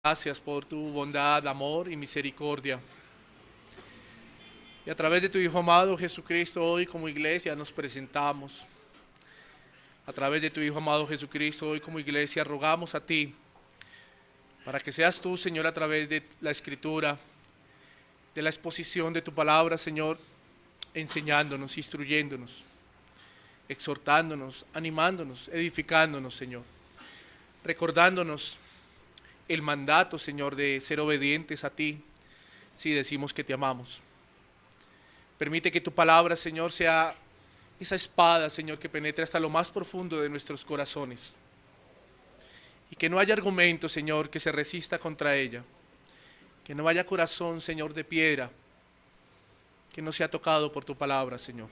Gracias por tu bondad, amor y misericordia. Y a través de tu Hijo amado Jesucristo, hoy como iglesia nos presentamos. A través de tu Hijo amado Jesucristo, hoy como iglesia rogamos a ti para que seas tú, Señor, a través de la Escritura, de la exposición de tu palabra, Señor, enseñándonos, instruyéndonos, exhortándonos, animándonos, edificándonos, Señor, recordándonos el mandato, Señor, de ser obedientes a ti si decimos que te amamos. Permite que tu palabra, Señor, sea esa espada, Señor, que penetre hasta lo más profundo de nuestros corazones. Y que no haya argumento, Señor, que se resista contra ella. Que no haya corazón, Señor, de piedra, que no sea tocado por tu palabra, Señor,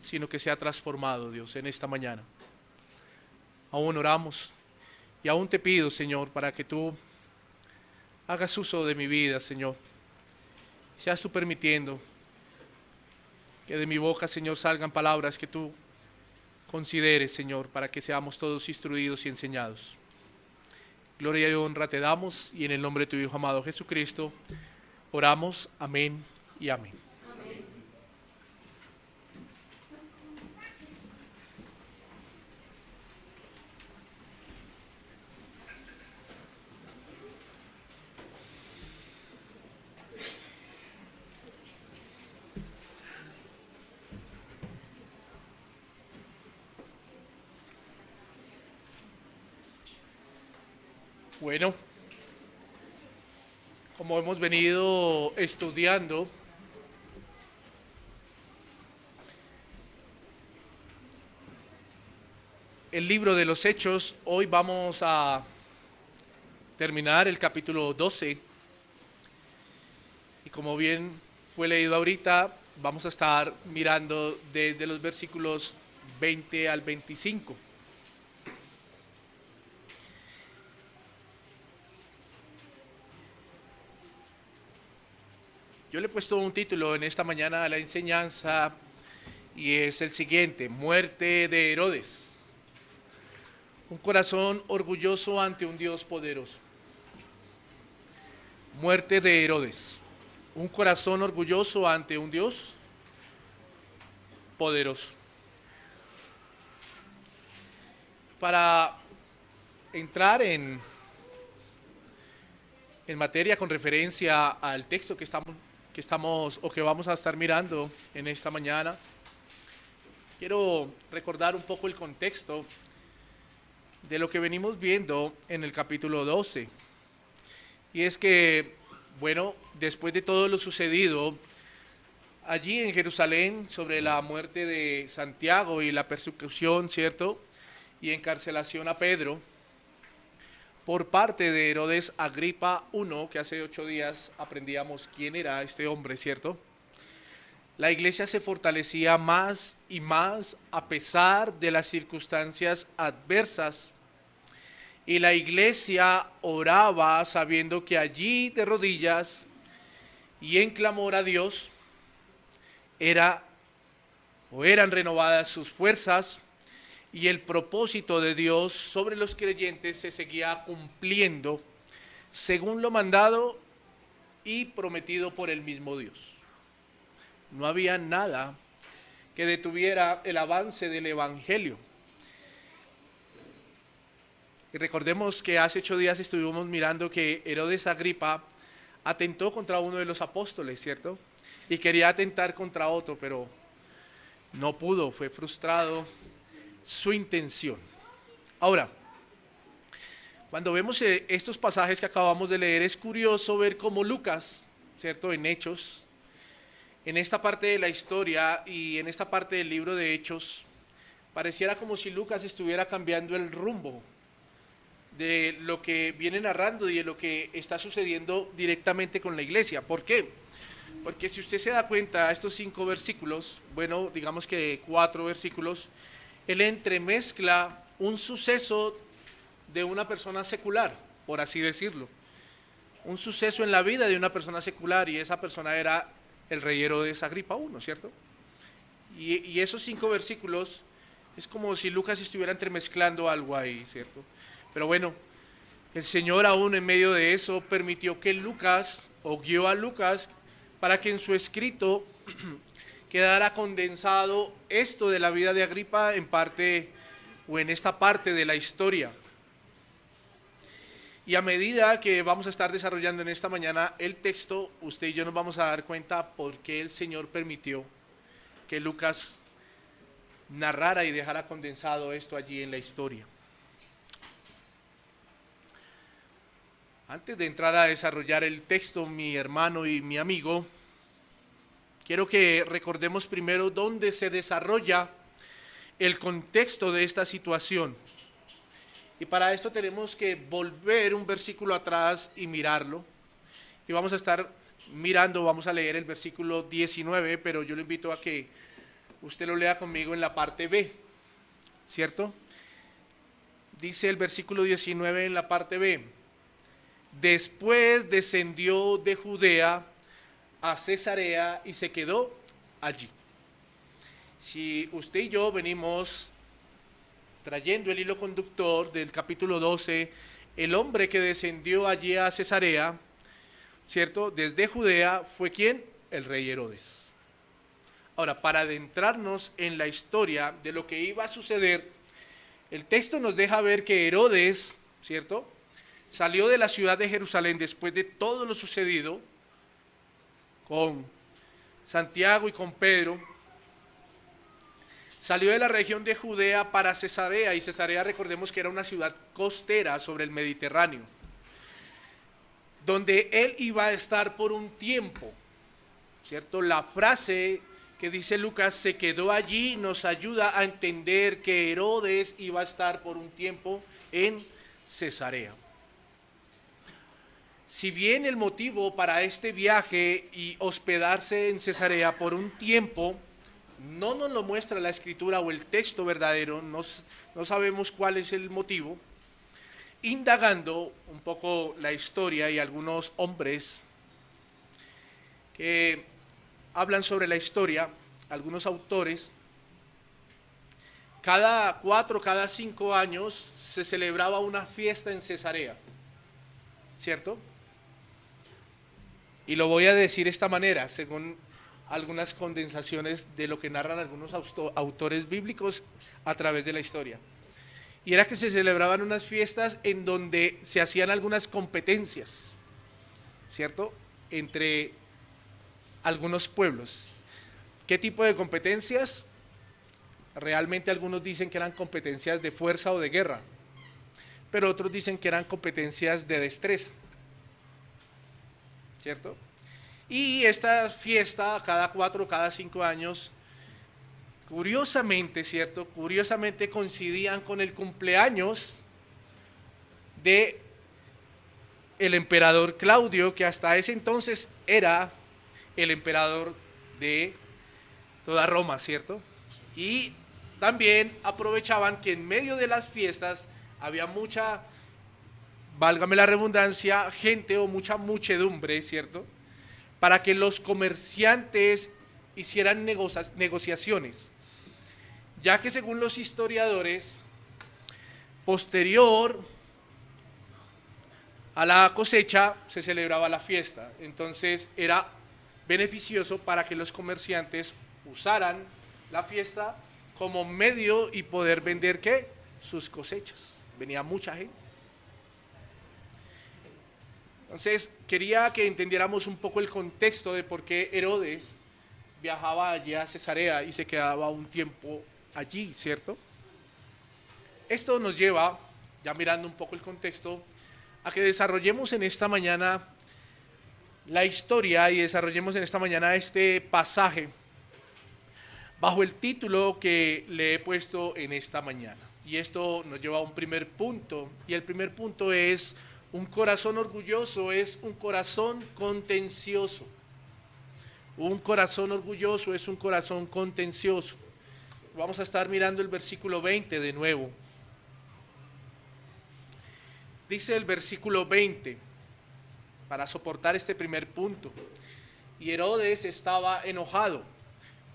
sino que sea transformado, Dios, en esta mañana. Aún oramos y aún te pido, Señor, para que tú hagas uso de mi vida, Señor. Seas tú permitiendo que de mi boca, Señor, salgan palabras que tú consideres, Señor, para que seamos todos instruidos y enseñados. Gloria y honra te damos, y en el nombre de tu Hijo amado Jesucristo, oramos. Amén y amén. Bueno, como hemos venido estudiando, el libro de los Hechos, hoy vamos a terminar el capítulo 12. Y como bien fue leído ahorita, vamos a estar mirando desde los versículos 20 al 25. Yo le he puesto un título en esta mañana a la enseñanza y es el siguiente: Muerte de Herodes. Un corazón orgulloso ante un Dios poderoso. Muerte de Herodes. Un corazón orgulloso ante un Dios poderoso. Para entrar en materia con referencia al texto que estamos o que vamos a estar mirando en esta mañana, quiero recordar un poco el contexto de lo que venimos viendo en el capítulo 12. Y es que, bueno, después de todo lo sucedido allí en Jerusalén sobre la muerte de Santiago y la persecución, ¿cierto?, y encarcelación a Pedro por parte de Herodes Agripa I, que hace 8 días aprendíamos quién era este hombre, ¿cierto? La iglesia se fortalecía más y más a pesar de las circunstancias adversas. Y la iglesia oraba sabiendo que allí de rodillas y en clamor a Dios eran renovadas sus fuerzas, y el propósito de Dios sobre los creyentes se seguía cumpliendo según lo mandado y prometido por el mismo Dios. No había nada que detuviera el avance del evangelio. Y recordemos que hace 8 días estuvimos mirando que Herodes Agripa atentó contra uno de los apóstoles, ¿cierto? Y quería atentar contra otro, pero no pudo, fue frustrado su intención. Ahora, cuando vemos estos pasajes que acabamos de leer, es curioso ver cómo Lucas, ¿cierto?, en Hechos, en esta parte de la historia y en esta parte del libro de Hechos, pareciera como si Lucas estuviera cambiando el rumbo de lo que viene narrando y de lo que está sucediendo directamente con la iglesia. ¿Por qué? Porque si usted se da cuenta, estos 5 versículos, bueno, digamos que 4 versículos, él entremezcla un suceso de una persona secular, por así decirlo. Un suceso en la vida de una persona secular, y esa persona era el rey Herodes Agripa I, ¿cierto? Y esos 5 versículos es como si Lucas estuviera entremezclando algo ahí, ¿cierto? Pero bueno, El Señor aún en medio de eso permitió que Lucas, o guió a Lucas, para que en su escrito quedara condensado esto de la vida de Agripa en parte o en esta parte de la historia. Y a medida que vamos a estar desarrollando en esta mañana el texto, usted y yo nos vamos a dar cuenta por qué el Señor permitió que Lucas narrara y dejara condensado esto allí en la historia. Antes de entrar a desarrollar el texto, mi hermano y mi amigo, quiero que recordemos primero dónde se desarrolla el contexto de esta situación. Y para esto tenemos que volver un versículo atrás y mirarlo. Y vamos a estar mirando, vamos a leer el versículo 19, pero yo le invito a que usted lo lea conmigo en la parte B, ¿cierto? Dice el versículo 19 en la parte B: después descendió de Judea a Cesarea y se quedó allí. Si usted y yo venimos trayendo el hilo conductor del capítulo 12, el hombre que descendió allí a Cesarea, ¿cierto? Desde Judea, ¿fue quién? El rey Herodes. Ahora, para adentrarnos en la historia de lo que iba a suceder, el texto nos deja ver que Herodes, ¿cierto?, salió de la ciudad de Jerusalén después de todo lo sucedido con Santiago y con Pedro. Salió de la región de Judea para Cesarea, y Cesarea, recordemos que era una ciudad costera sobre el Mediterráneo, donde él iba a estar por un tiempo, ¿cierto? La frase que dice Lucas, se quedó allí, nos ayuda a entender que Herodes iba a estar por un tiempo en Cesarea. Si bien el motivo para este viaje y hospedarse en Cesarea por un tiempo no nos lo muestra la escritura o el texto verdadero, no sabemos cuál es el motivo, indagando un poco la historia y algunos hombres que hablan sobre la historia, algunos autores, cada 4, cada 5 años se celebraba una fiesta en Cesarea, ¿cierto? Y lo voy a decir de esta manera, según algunas condensaciones de lo que narran algunos autores bíblicos a través de la historia. Y era que se celebraban unas fiestas en donde se hacían algunas competencias, ¿cierto?, entre algunos pueblos. ¿Qué tipo de competencias? Realmente algunos dicen que eran competencias de fuerza o de guerra, pero otros dicen que eran competencias de destreza, ¿cierto? Y esta fiesta, cada 4 o cada 5 años, curiosamente, ¿cierto?, curiosamente coincidían con el cumpleaños de el emperador Claudio, que hasta ese entonces era el emperador de toda Roma, ¿cierto? Y también aprovechaban que en medio de las fiestas había mucha, válgame la redundancia, gente o mucha muchedumbre, ¿cierto?, para que los comerciantes hicieran negociaciones, ya que según los historiadores, posterior a la cosecha se celebraba la fiesta, entonces era beneficioso para que los comerciantes usaran la fiesta como medio y poder vender, ¿qué?, sus cosechas. Venía mucha gente. Entonces, quería que entendiéramos un poco el contexto de por qué Herodes viajaba allí a Cesarea y se quedaba un tiempo allí, ¿cierto? Esto nos lleva, ya mirando un poco el contexto, a que desarrollemos en esta mañana la historia y desarrollemos en esta mañana este pasaje bajo el título que le he puesto en esta mañana. Y esto nos lleva a un primer punto, y el primer punto es: un corazón orgulloso es un corazón contencioso. Un corazón orgulloso es un corazón contencioso. Vamos a estar mirando el versículo 20 de nuevo. Dice el versículo 20, para soportar este primer punto: y Herodes estaba enojado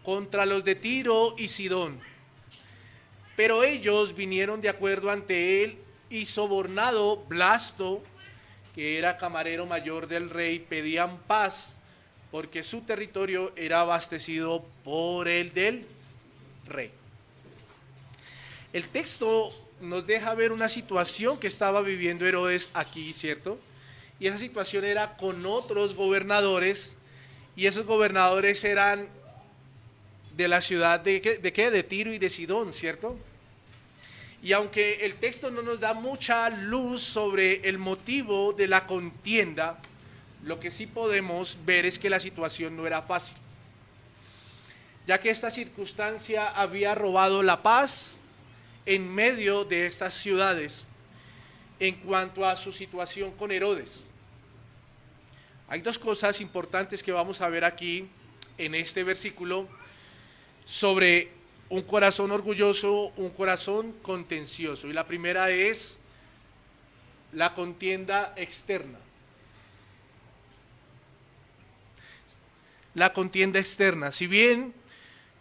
contra los de Tiro y Sidón, pero ellos vinieron de acuerdo ante él y sobornado Blasto, que era camarero mayor del rey, pedían paz porque su territorio era abastecido por el del rey. El texto nos deja ver una situación que estaba viviendo Herodes aquí, ¿cierto? Y esa situación era con otros gobernadores, y esos gobernadores eran de la ciudad de ¿qué? De Tiro y de Sidón, ¿cierto? Y aunque el texto no nos da mucha luz sobre el motivo de la contienda, lo que sí podemos ver es que la situación no era fácil, ya que esta circunstancia había robado la paz en medio de estas ciudades en cuanto a su situación con Herodes. Hay dos cosas importantes que vamos a ver aquí en este versículo sobre un corazón orgulloso, un corazón contencioso. Y la primera es la contienda externa. La contienda externa. Si bien,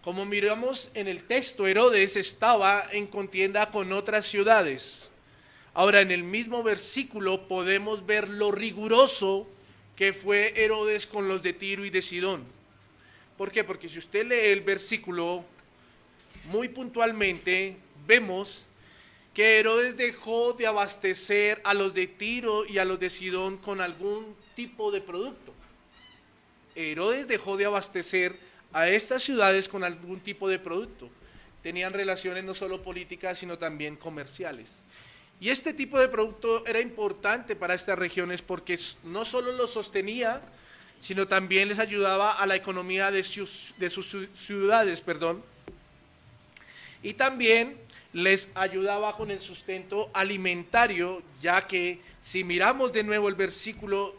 como miramos en el texto, Herodes estaba en contienda con otras ciudades. Ahora, en el mismo versículo podemos ver lo riguroso que fue Herodes con los de Tiro y de Sidón. ¿Por qué? Porque si usted lee el versículo muy puntualmente, vemos que Herodes dejó de abastecer a los de Tiro y a los de Sidón con algún tipo de producto. Herodes dejó de abastecer a estas ciudades con algún tipo de producto. Tenían relaciones no solo políticas, sino también comerciales. Y este tipo de producto era importante para estas regiones porque no solo los sostenía, sino también les ayudaba a la economía de sus ciudades, y también les ayudaba con el sustento alimentario, ya que si miramos de nuevo el versículo,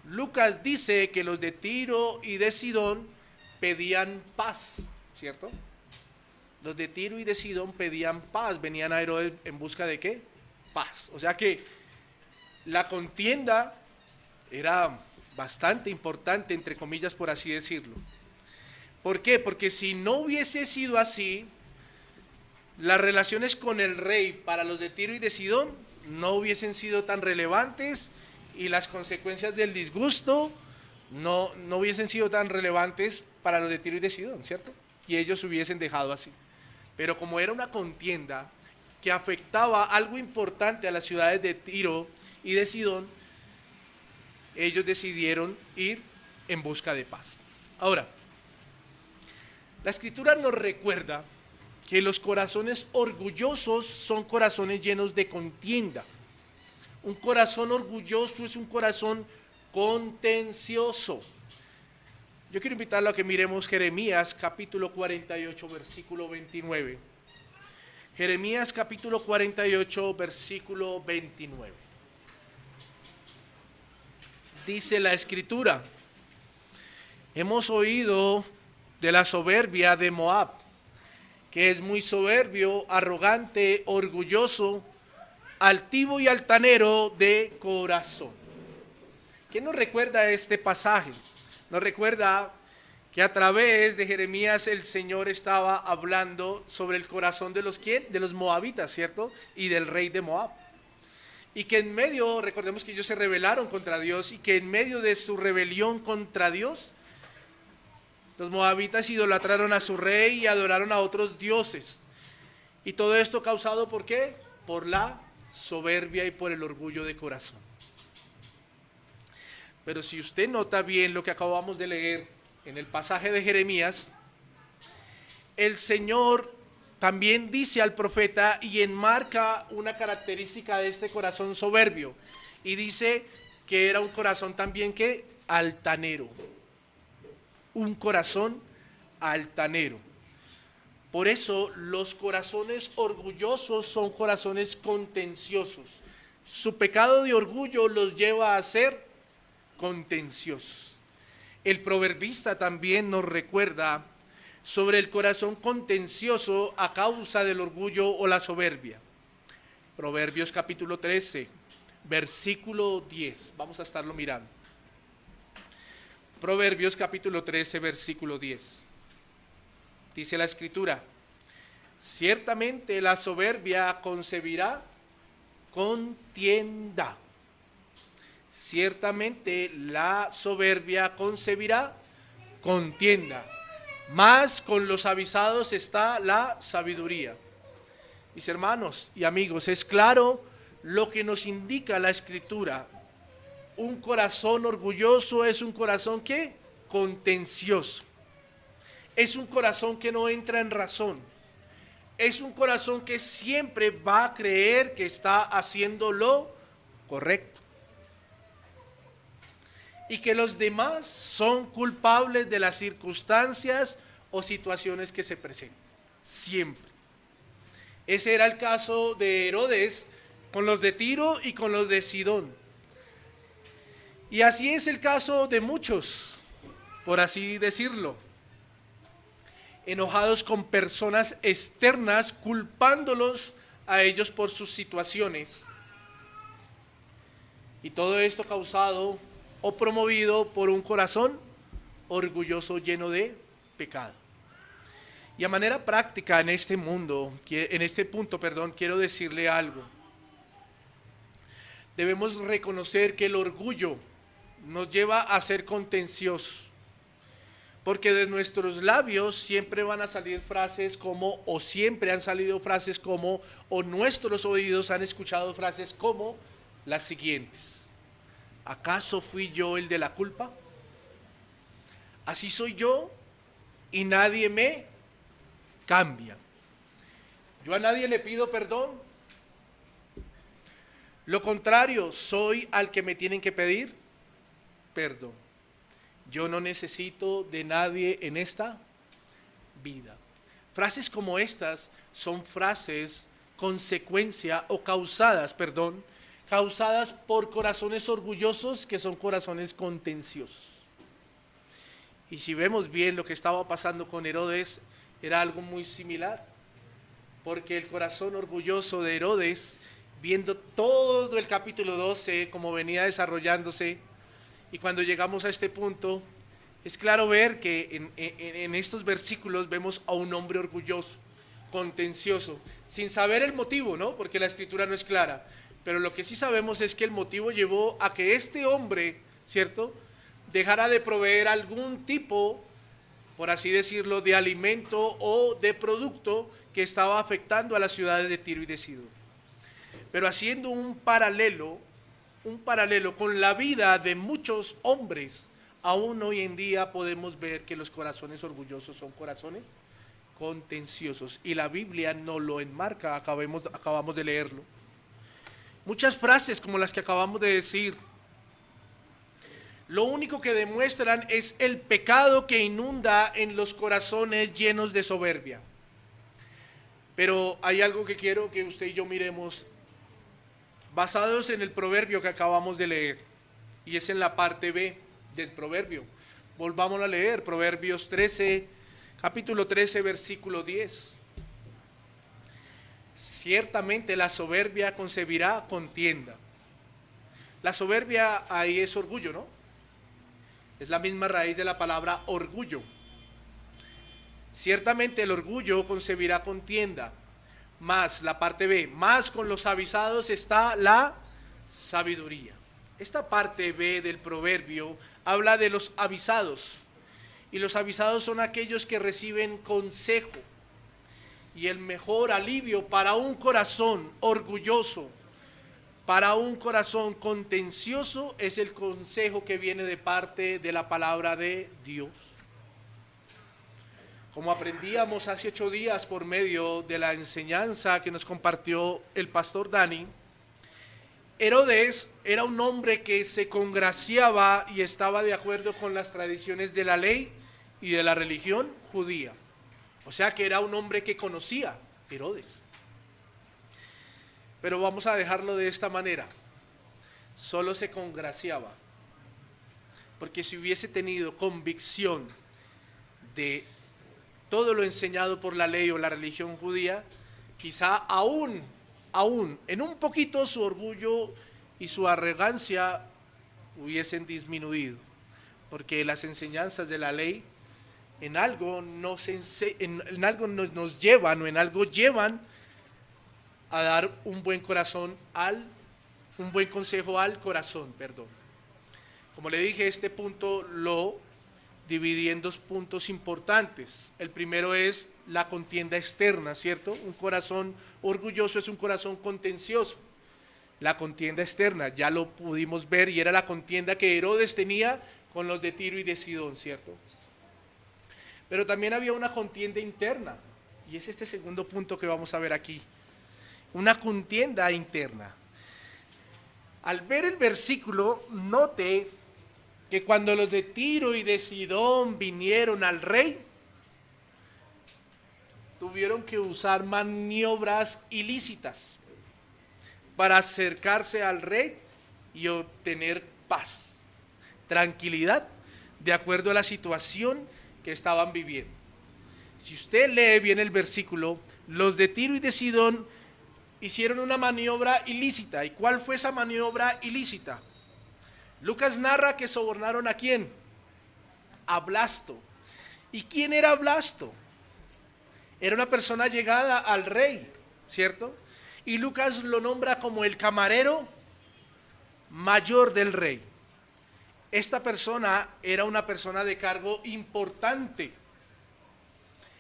Lucas dice que los de Tiro y de Sidón pedían paz, ¿cierto? Los de Tiro y de Sidón pedían paz, venían a Herodes en busca de ¿qué? Paz. O sea que la contienda era bastante importante, entre comillas, por así decirlo. ¿Por qué? Porque si no hubiese sido así, las relaciones con el rey para los de Tiro y de Sidón no hubiesen sido tan relevantes y las consecuencias del disgusto no hubiesen sido tan relevantes para los de Tiro y de Sidón, ¿cierto? Y ellos hubiesen dejado así. Pero como era una contienda que afectaba algo importante a las ciudades de Tiro y de Sidón, ellos decidieron ir en busca de paz. Ahora, la Escritura nos recuerda que los corazones orgullosos son corazones llenos de contienda. Un corazón orgulloso es un corazón contencioso. Yo quiero invitarlo a que miremos Jeremías capítulo 48, versículo 29. Jeremías capítulo 48, versículo 29. Dice la Escritura: hemos oído de la soberbia de Moab, que es muy soberbio, arrogante, orgulloso, altivo y altanero de corazón. ¿Qué nos recuerda este pasaje? Nos recuerda que a través de Jeremías el Señor estaba hablando sobre el corazón de los ¿quién? De los moabitas, ¿cierto? Y del rey de Moab. Y que en medio, recordemos que ellos se rebelaron contra Dios, y que en medio de su rebelión contra Dios, los moabitas idolatraron a su rey y adoraron a otros dioses. Y todo esto causado ¿por qué? Por la soberbia y por el orgullo de corazón. Pero si usted nota bien lo que acabamos de leer en el pasaje de Jeremías, el Señor también dice al profeta y enmarca una característica de este corazón soberbio, y dice que era un corazón también que altanero, un corazón altanero. Por eso los corazones orgullosos son corazones contenciosos. Su pecado de orgullo los lleva a ser contenciosos. El proverbista también nos recuerda sobre el corazón contencioso a causa del orgullo o la soberbia. Proverbios capítulo 13, versículo 10. Vamos a estarlo mirando. Proverbios capítulo 13, versículo 10. Dice la Escritura: ciertamente la soberbia concebirá contienda. Ciertamente la soberbia concebirá contienda, mas con los avisados está la sabiduría. Mis hermanos y amigos, es claro lo que nos indica la Escritura. Un corazón orgulloso es un corazón que contencioso. Es un corazón que no entra en razón. Es un corazón que siempre va a creer que está haciendo lo correcto. Y que los demás son culpables de las circunstancias o situaciones que se presentan. Siempre. Ese era el caso de Herodes con los de Tiro y con los de Sidón. Y así es el caso de muchos, por así decirlo. Enojados con personas externas, culpándolos a ellos por sus situaciones. Y todo esto causado o promovido por un corazón orgulloso lleno de pecado. Y a manera práctica en este mundo, en este punto, quiero decirle algo. Debemos reconocer que el orgullo nos lleva a ser contenciosos, porque de nuestros labios siempre van a salir frases como, o siempre han salido frases como, o nuestros oídos han escuchado frases como las siguientes: ¿acaso fui yo el de la culpa? ¿Así soy yo y nadie me cambia? ¿Yo a nadie le pido perdón? Lo contrario, soy al que me tienen que pedir perdón. Yo no necesito de nadie en esta vida. Frases como estas son frases consecuencia o causadas por corazones orgullosos que son corazones contenciosos. Y si vemos bien lo que estaba pasando con Herodes, era algo muy similar, porque el corazón orgulloso de Herodes, viendo todo el capítulo 12, como venía desarrollándose, y cuando llegamos a este punto, es claro ver que en estos versículos vemos a un hombre orgulloso, contencioso, sin saber el motivo, ¿no? Porque la escritura no es clara, pero lo que sí sabemos es que el motivo llevó a que este hombre, ¿cierto?, dejara de proveer algún tipo, por así decirlo, de alimento o de producto que estaba afectando a las ciudades de Tiro y de Sidón. Pero haciendo un paralelo con la vida de muchos hombres, aún hoy en día podemos ver que los corazones orgullosos son corazones contenciosos, y la Biblia nos lo enmarca, acabamos de leerlo. Muchas frases como las que acabamos de decir, lo único que demuestran es el pecado que inunda en los corazones llenos de soberbia. Pero hay algo que quiero que usted y yo miremos, basados en el proverbio que acabamos de leer, y es en la parte B del proverbio. Volvamos a leer Proverbios 13, capítulo 13, versículo 10. Ciertamente la soberbia concebirá contienda. La soberbia ahí es orgullo, ¿no? Es la misma raíz de la palabra orgullo. Ciertamente el orgullo concebirá contienda, más, la parte B, más con los avisados está la sabiduría. Esta parte B del proverbio habla de los avisados, y los avisados son aquellos que reciben consejo, y el mejor alivio para un corazón orgulloso, para un corazón contencioso, es el consejo que viene de parte de la palabra de Dios. Como aprendíamos hace 8 días por medio de la enseñanza que nos compartió el pastor Dani, Herodes era un hombre que se congraciaba y estaba de acuerdo con las tradiciones de la ley y de la religión judía. O sea que era un hombre que conocía Herodes. Pero vamos a dejarlo de esta manera. Solo se congraciaba. Porque si hubiese tenido convicción de todo lo enseñado por la ley o la religión judía, quizá aún, en un poquito su orgullo y su arrogancia hubiesen disminuido, porque las enseñanzas de la ley en algo nos llevan a dar un buen consejo al corazón, perdón. Como le dije, este punto lo dividí en dos puntos importantes. El primero es la contienda externa, ¿cierto? Un corazón orgulloso es un corazón contencioso. La contienda externa, ya lo pudimos ver, y era la contienda que Herodes tenía con los de Tiro y de Sidón, ¿cierto? Pero también había una contienda interna, y es este segundo punto que vamos a ver aquí. Una contienda interna. Al ver el versículo, note que cuando los de Tiro y de Sidón vinieron al rey, tuvieron que usar maniobras ilícitas para acercarse al rey y obtener paz, tranquilidad, de acuerdo a la situación que estaban viviendo. Si usted lee bien el versículo, los de Tiro y de Sidón hicieron una maniobra ilícita. ¿Y cuál fue esa maniobra ilícita? Lucas narra que sobornaron ¿a quién? A Blasto. ¿Y quién era Blasto? Era una persona llegada al rey, ¿cierto? Y Lucas lo nombra como el camarero mayor del rey. Esta persona era una persona de cargo importante.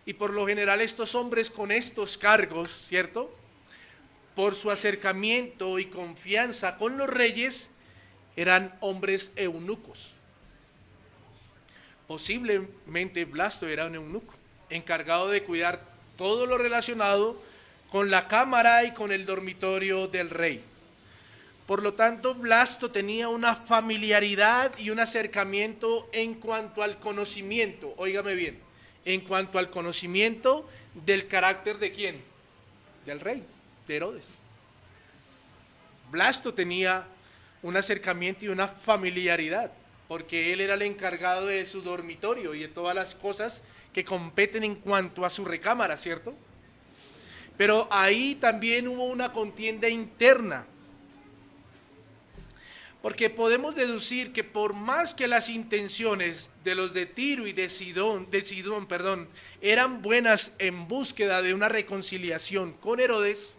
Y por lo general estos hombres con estos cargos, ¿cierto?, por su acercamiento y confianza con los reyes, eran hombres eunucos. Posiblemente Blasto era un eunuco, encargado de cuidar todo lo relacionado con la cámara y con el dormitorio del rey. Por lo tanto, Blasto tenía una familiaridad y un acercamiento en cuanto al conocimiento, óigame bien, en cuanto al conocimiento del carácter ¿de quién? Del rey, de Herodes. Blasto tenía un acercamiento y una familiaridad, porque él era el encargado de su dormitorio y de todas las cosas que competen en cuanto a su recámara, ¿cierto? Pero ahí también hubo una contienda interna, porque podemos deducir que por más que las intenciones de los de Tiro y de Sidón, eran buenas en búsqueda de una reconciliación con Herodes,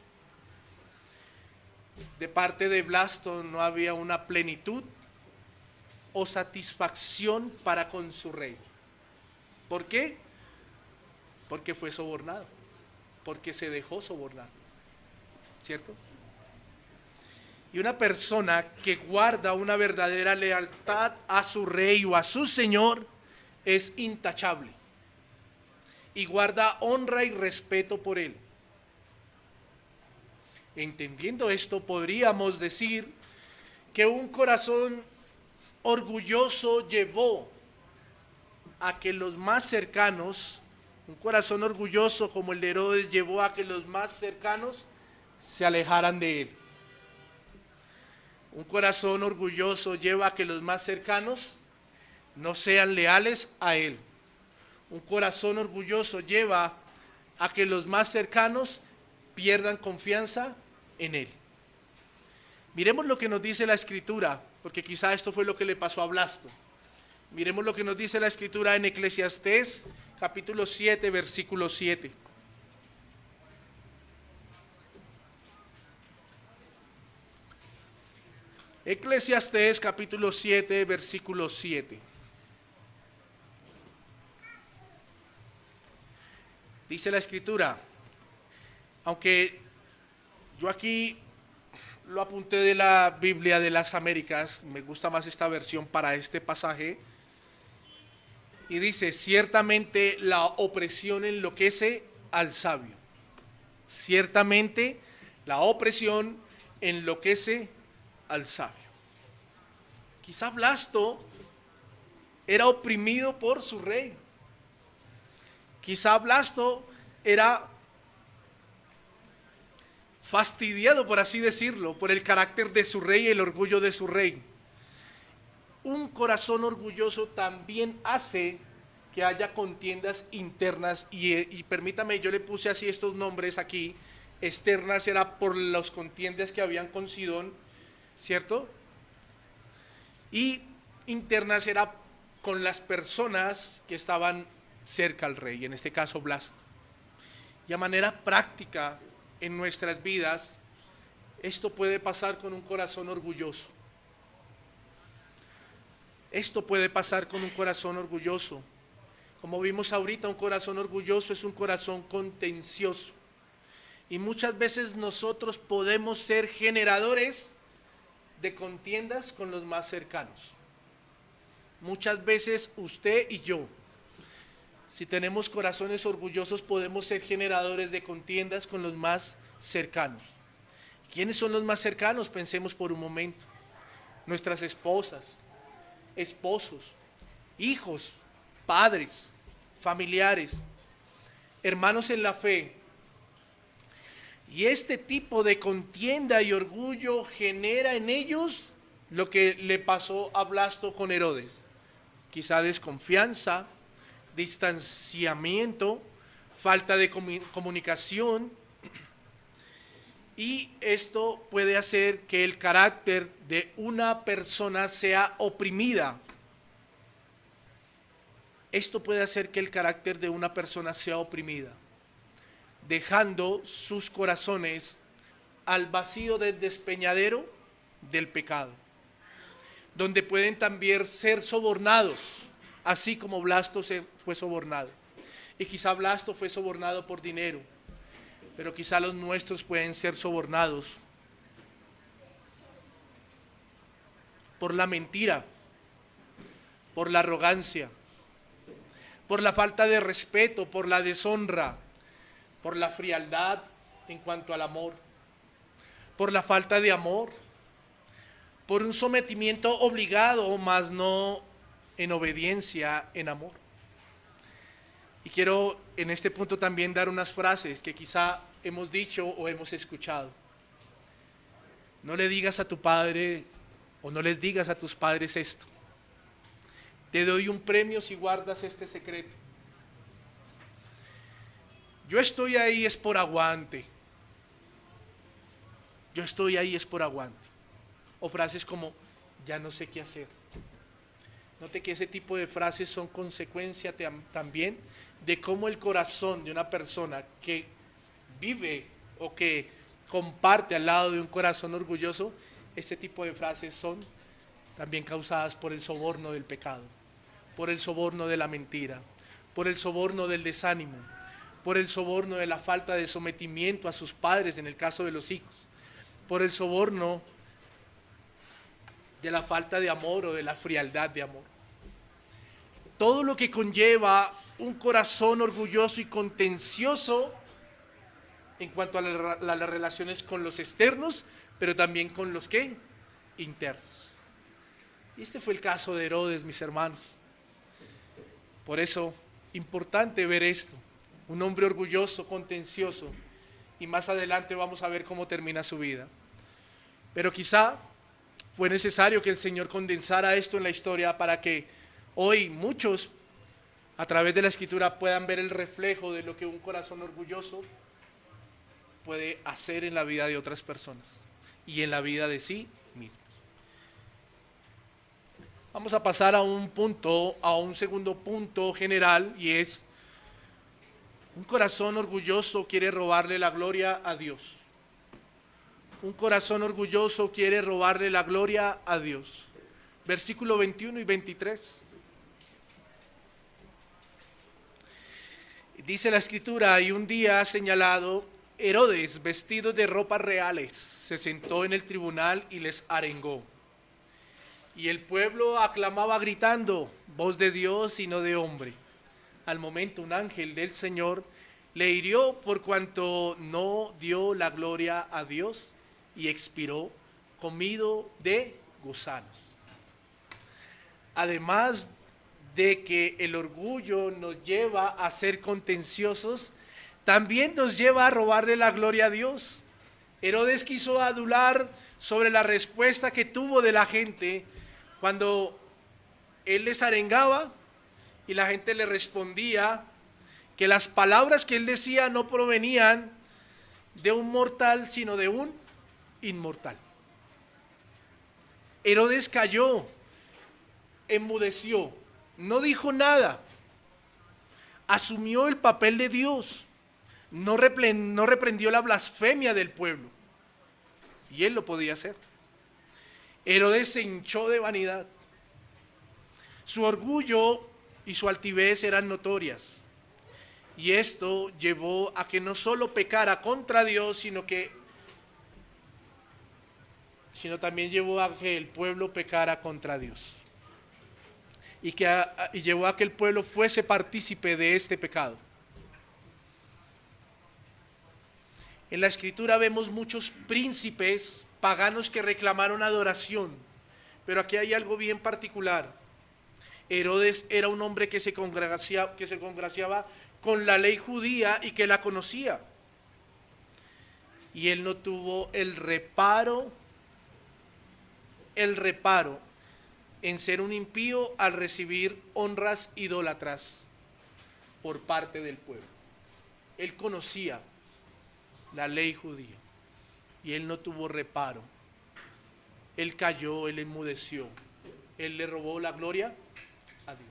de parte de Blasto no había una plenitud o satisfacción para con su rey. ¿Por qué? Porque fue sobornado, porque se dejó sobornar, ¿cierto? Y una persona que guarda una verdadera lealtad a su rey o a su señor es intachable y guarda honra y respeto por él. Entendiendo esto, podríamos decir que un corazón orgulloso llevó a que los más cercanos, un corazón orgulloso como el de Herodes llevó a que los más cercanos se alejaran de él. Un corazón orgulloso lleva a que los más cercanos no sean leales a él. Un corazón orgulloso lleva a que los más cercanos pierdan confianza en él. Miremos lo que nos dice la Escritura, porque quizá esto fue lo que le pasó a Blasto. Miremos lo que nos dice la Escritura en Eclesiastés, capítulo 7, versículo 7. Eclesiastés, capítulo 7, versículo 7. Dice la Escritura, aunque yo aquí lo apunté de la Biblia de las Américas, me gusta más esta versión para este pasaje, y dice, ciertamente la opresión enloquece al sabio. Ciertamente la opresión enloquece al sabio. Quizá Blasto era oprimido por su rey. Quizá Blasto era fastidiado, por así decirlo, por el carácter de su rey y el orgullo de su rey. Un corazón orgulloso también hace que haya contiendas internas y permítame, yo le puse así estos nombres aquí. Externas era por las contiendas que habían con Sidón, ¿cierto? Y internas era con las personas que estaban cerca al rey, en este caso Blasto. Y a manera práctica, en nuestras vidas, esto puede pasar con un corazón orgulloso. Esto puede pasar con un corazón orgulloso. Como vimos ahorita, un corazón orgulloso es un corazón contencioso. Y muchas veces nosotros podemos ser generadores de contiendas con los más cercanos. Muchas veces usted y yo, si tenemos corazones orgullosos, podemos ser generadores de contiendas con los más cercanos. ¿Quiénes son los más cercanos? Pensemos por un momento. Nuestras esposas, esposos, hijos, padres, familiares, hermanos en la fe. Y este tipo de contienda y orgullo genera en ellos lo que le pasó a Blasto con Herodes. Quizá desconfianza, distanciamiento, falta de comunicación. Y esto puede hacer que el carácter de una persona sea oprimida. Esto puede hacer que el carácter de una persona sea oprimida, dejando sus corazones al vacío del despeñadero del pecado, donde pueden también ser sobornados, así como Blasto fue sobornado. Y quizá Blasto fue sobornado por dinero, pero quizá los nuestros pueden ser sobornados por la mentira, por la arrogancia, por la falta de respeto, por la deshonra, por la frialdad en cuanto al amor, por la falta de amor, por un sometimiento obligado, mas no en obediencia, en amor. Y quiero en este punto también dar unas frases que quizá hemos dicho o hemos escuchado. No le digas a tu padre o no les digas a tus padres esto. Te doy un premio si guardas este secreto. Yo estoy ahí es por aguante. Yo estoy ahí es por aguante. O frases como, ya no sé qué hacer. Note que ese tipo de frases son consecuencia también de cómo el corazón de una persona que vive o que comparte al lado de un corazón orgulloso, este tipo de frases son también causadas por el soborno del pecado, por el soborno de la mentira, por el soborno del desánimo, por el soborno de la falta de sometimiento a sus padres en el caso de los hijos, por el soborno de la falta de amor o de la frialdad de amor. Todo lo que conlleva un corazón orgulloso y contencioso en cuanto a las relaciones con los externos, pero también con los ¿qué? Internos. Y este fue el caso de Herodes, mis hermanos. Por eso, importante ver esto. Un hombre orgulloso, contencioso, y más adelante vamos a ver cómo termina su vida. Pero quizá fue necesario que el Señor condensara esto en la historia para que hoy muchos, a través de la Escritura, puedan ver el reflejo de lo que un corazón orgulloso puede hacer en la vida de otras personas y en la vida de sí mismos. Vamos a pasar a un segundo punto general, y es: un corazón orgulloso quiere robarle la gloria a Dios. Un corazón orgulloso quiere robarle la gloria a Dios. Versículo 21 y 23. Dice la Escritura: y un día señalado, Herodes, vestido de ropas reales, se sentó en el tribunal y les arengó. Y el pueblo aclamaba gritando: voz de Dios y no de hombre. Al momento un ángel del Señor le hirió por cuanto no dio la gloria a Dios, y expiró comido de gusanos. Además de que el orgullo nos lleva a ser contenciosos, también nos lleva a robarle la gloria a Dios. Herodes quiso adular sobre la respuesta que tuvo de la gente cuando él les arengaba y la gente le respondía que las palabras que él decía no provenían de un mortal, sino de un inmortal. Herodes cayó, enmudeció, no dijo nada, asumió el papel de Dios, no reprendió la blasfemia del pueblo, y él lo podía hacer. Herodes se hinchó de vanidad. Su orgullo y su altivez eran notorias, y esto llevó a que no solo pecara contra Dios, sino también llevó a que el pueblo pecara contra Dios, y llevó a que el pueblo fuese partícipe de este pecado. En la Escritura vemos muchos príncipes paganos que reclamaron adoración, pero aquí hay algo bien particular. Herodes era un hombre que se congraciaba con la ley judía y que la conocía, y él no tuvo el reparo en ser un impío al recibir honras idólatras por parte del pueblo. Él conocía la ley judía y él no tuvo reparo. Él cayó, él enmudeció, él le robó la gloria a Dios.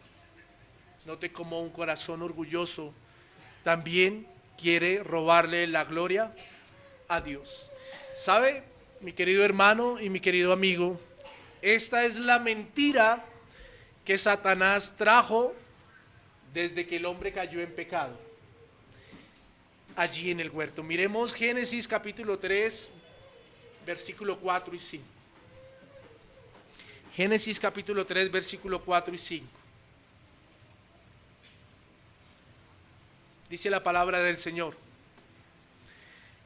Note cómo un corazón orgulloso también quiere robarle la gloria a Dios. ¿Sabe, mi querido hermano y mi querido amigo? Esta es la mentira que Satanás trajo desde que el hombre cayó en pecado, allí en el huerto. Miremos Génesis capítulo 3, versículo 4 y 5. Génesis capítulo 3, versículo 4 y 5. Dice la palabra del Señor: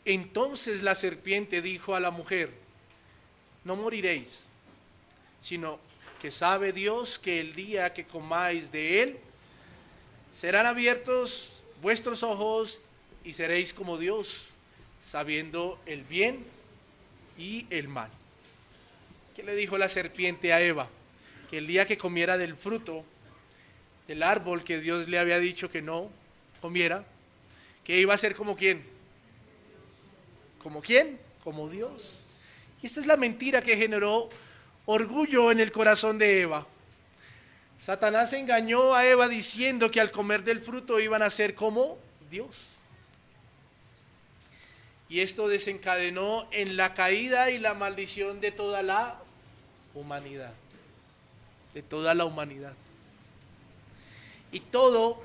entonces la serpiente dijo a la mujer: no moriréis, sino que sabe Dios que el día que comáis de él, serán abiertos vuestros ojos y seréis como Dios, sabiendo el bien y el mal. ¿Qué le dijo la serpiente a Eva? Que el día que comiera del fruto del árbol que Dios le había dicho que no comiera, que iba a ser como ¿quién? ¿Como quién? Como Dios. Y esta es la mentira que generó orgullo en el corazón de Eva. Satanás engañó a Eva diciendo que al comer del fruto iban a ser como Dios. Y esto desencadenó en la caída y la maldición de toda la humanidad. De toda la humanidad. Y todo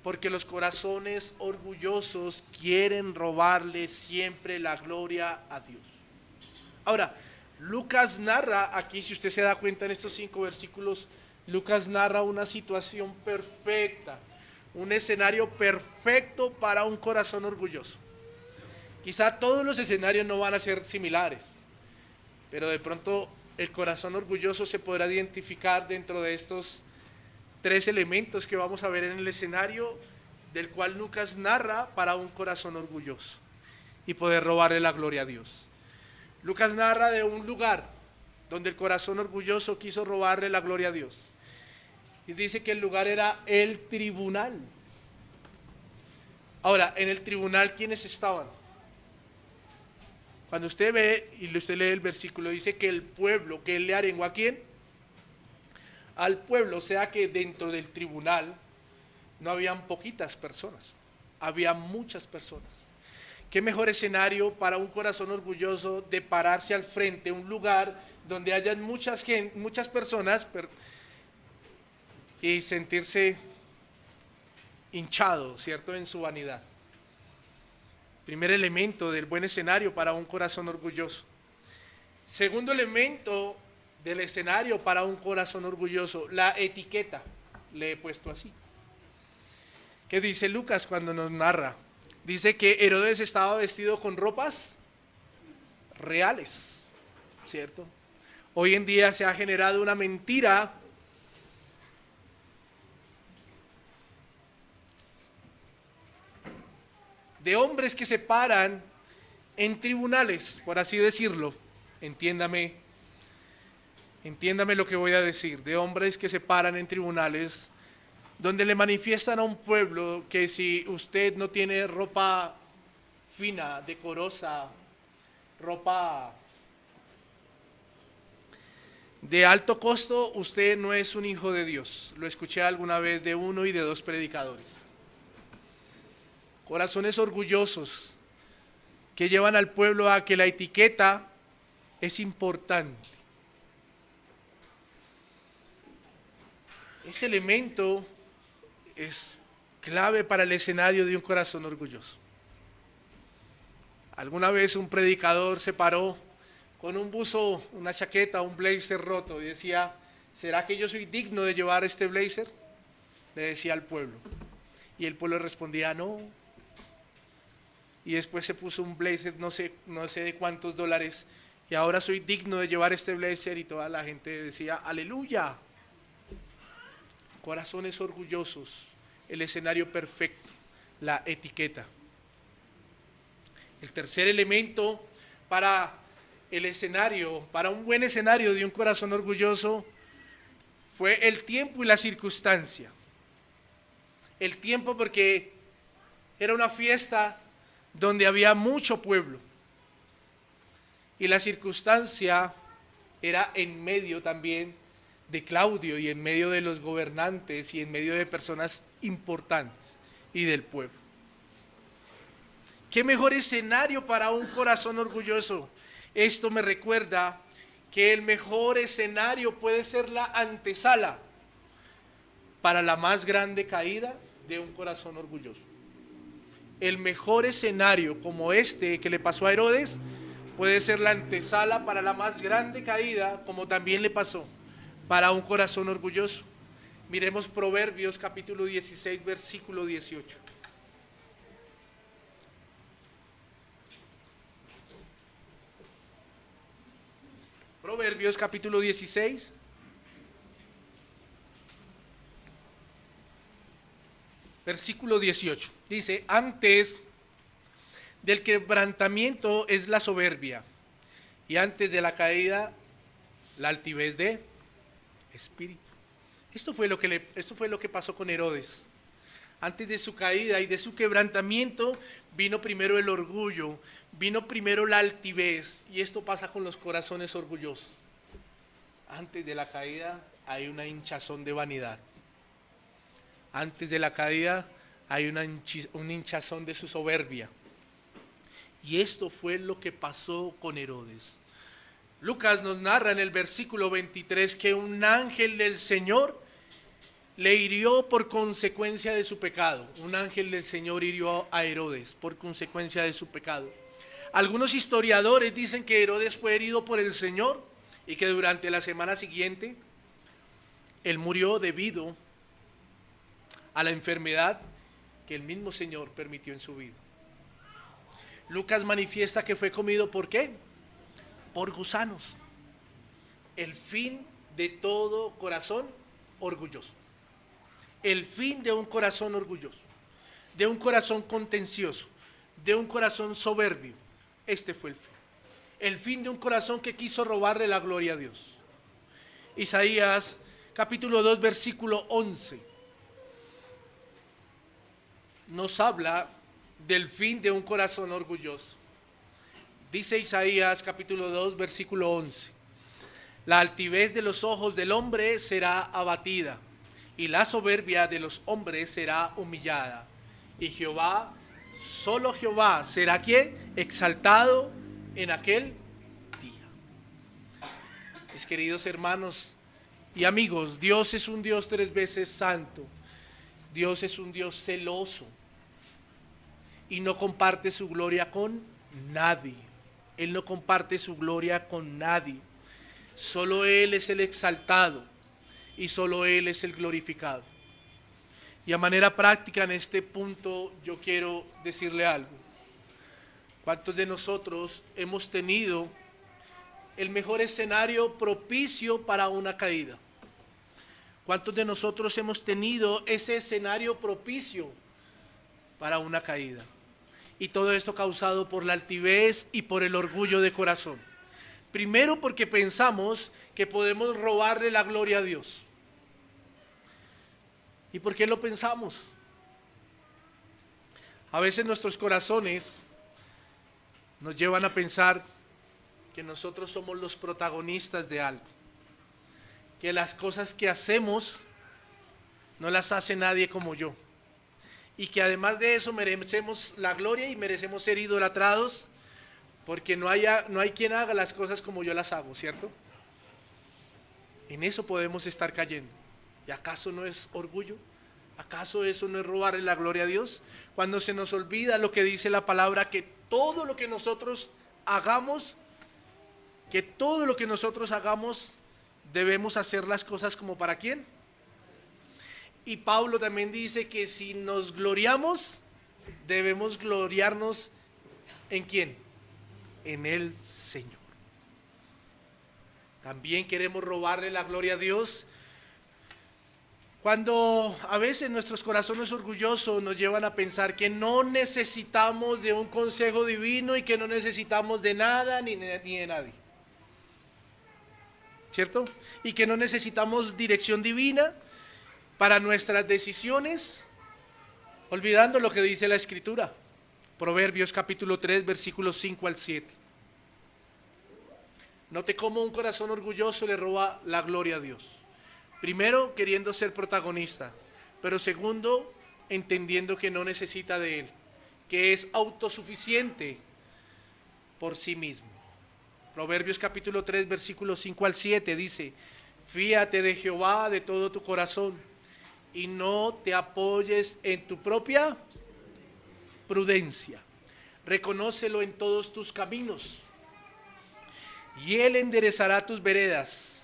porque los corazones orgullosos quieren robarle siempre la gloria a Dios. Ahora, Lucas narra aquí, si usted se da cuenta en estos 5 versículos, Lucas narra una situación perfecta, un escenario perfecto para un corazón orgulloso. Quizá todos los escenarios no van a ser similares, pero de pronto el corazón orgulloso se podrá identificar dentro de estos 3 elementos que vamos a ver en el escenario del cual Lucas narra para un corazón orgulloso y poder robarle la gloria a Dios. Lucas narra de un lugar donde el corazón orgulloso quiso robarle la gloria a Dios. Y dice que el lugar era el tribunal. Ahora, en el tribunal, ¿quiénes estaban? Cuando usted ve y usted lee el versículo, dice que el pueblo, que él le arengó ¿a quién? Al pueblo, o sea que dentro del tribunal no habían poquitas personas, había muchas personas. ¿Qué mejor escenario para un corazón orgulloso de pararse al frente, un lugar donde hayan muchas personas y sentirse hinchado, ¿cierto?, en su vanidad? Primer elemento del buen escenario para un corazón orgulloso. Segundo elemento del escenario para un corazón orgulloso, la etiqueta. Le he puesto así. ¿Qué dice Lucas cuando nos narra? Dice que Herodes estaba vestido con ropas reales, ¿cierto? Hoy en día se ha generado una mentira de hombres que se paran en tribunales, por así decirlo. Entiéndame lo que voy a decir, de hombres que se paran en tribunales donde le manifiestan a un pueblo que si usted no tiene ropa fina, decorosa, ropa de alto costo, usted no es un hijo de Dios. Lo escuché alguna vez de 1 y de 2 predicadores. corazones orgullosos que llevan al pueblo a que la etiqueta es importante. Este elemento es clave para el escenario de un corazón orgulloso. Alguna vez un predicador se paró con un buzo, una chaqueta, un blazer roto y decía: ¿será que yo soy digno de llevar este blazer? Le decía al pueblo. Y el pueblo respondía: no. Y después se puso un blazer, no sé de cuántos dólares, y ahora soy digno de llevar este blazer, y toda la gente decía: aleluya. Corazones orgullosos, el escenario perfecto, la etiqueta. El tercer elemento para el escenario, para un buen escenario de un corazón orgulloso, fue el tiempo y la circunstancia. El tiempo, porque era una fiesta donde había mucho pueblo, y la circunstancia era en medio también de Claudio y en medio de los gobernantes y en medio de personas importantes y del pueblo. ¿Qué mejor escenario para un corazón orgulloso? Esto me recuerda que el mejor escenario puede ser la antesala para la más grande caída de un corazón orgulloso. El mejor escenario, como este que le pasó a Herodes, puede ser la antesala para la más grande caída, como también le pasó para un corazón orgulloso. Miremos Proverbios capítulo 16, versículo 18. Proverbios capítulo 16, versículo 18. Dice: antes del quebrantamiento es la soberbia, y antes de la caída la altivez de espíritu. Esto fue lo que pasó con Herodes. Antes de su caída y de su quebrantamiento vino primero el orgullo, vino primero la altivez, y esto pasa con los corazones orgullosos. Antes de la caída hay una hinchazón de vanidad. Antes de la caída hay un hinchazón de su soberbia. Y esto fue lo que pasó con Herodes. Lucas nos narra en el versículo 23 que un ángel del Señor le hirió por consecuencia de su pecado. Un ángel del Señor hirió a Herodes por consecuencia de su pecado. Algunos historiadores dicen que Herodes fue herido por el Señor y que durante la semana siguiente él murió debido a la enfermedad que el mismo Señor permitió en su vida. Lucas manifiesta que fue comido ¿por qué? Por gusanos. El fin de todo corazón orgulloso. El fin de un corazón orgulloso, de un corazón contencioso, de un corazón soberbio. Este fue el fin. El fin de un corazón que quiso robarle la gloria a Dios. Isaías capítulo 2 versículo 11 nos habla del fin de un corazón orgulloso. Dice Isaías capítulo 2 versículo 11: la altivez de los ojos del hombre será abatida, y la soberbia de los hombres será humillada. Y Jehová, solo Jehová, será ¿qué? Exaltado en aquel día. Mis queridos hermanos y amigos, Dios es un Dios 3 veces santo. Dios es un Dios celoso y no comparte su gloria con nadie. Él no comparte su gloria con nadie. Solo Él es el exaltado y solo Él es el glorificado. Y a manera práctica en este punto yo quiero decirle algo. ¿Cuántos de nosotros hemos tenido el mejor escenario propicio para una caída? ¿Cuántos de nosotros hemos tenido ese escenario propicio para una caída? Y todo esto causado por la altivez y por el orgullo de corazón. Primero, porque pensamos que podemos robarle la gloria a Dios. ¿Y por qué lo pensamos? A veces nuestros corazones nos llevan a pensar que nosotros somos los protagonistas de algo, que las cosas que hacemos no las hace nadie como yo, y que además de eso merecemos la gloria y merecemos ser idolatrados, porque no hay quien haga las cosas como yo las hago, ¿cierto? En eso podemos estar cayendo. ¿Y acaso no es orgullo? ¿Acaso eso no es robarle la gloria a Dios? Cuando se nos olvida lo que dice la palabra, que todo lo que nosotros hagamos, debemos hacer las cosas como para quién. Y Pablo también dice que si nos gloriamos, debemos gloriarnos ¿en quién? En el Señor. También queremos robarle la gloria a Dios cuando a veces nuestros corazones orgullosos nos llevan a pensar que no necesitamos de un consejo divino y que no necesitamos de nada ni de nadie, ¿cierto? Y que no necesitamos dirección divina para nuestras decisiones, olvidando lo que dice la Escritura. Proverbios capítulo 3, versículos 5 al 7. Note cómo un corazón orgulloso le roba la gloria a Dios. Primero, queriendo ser protagonista, pero segundo, entendiendo que no necesita de Él, que es autosuficiente por sí mismo. Proverbios capítulo 3, versículos 5 al 7 dice: fíate de Jehová de todo tu corazón y no te apoyes en tu propia prudencia. Reconócelo en todos tus caminos y Él enderezará tus veredas.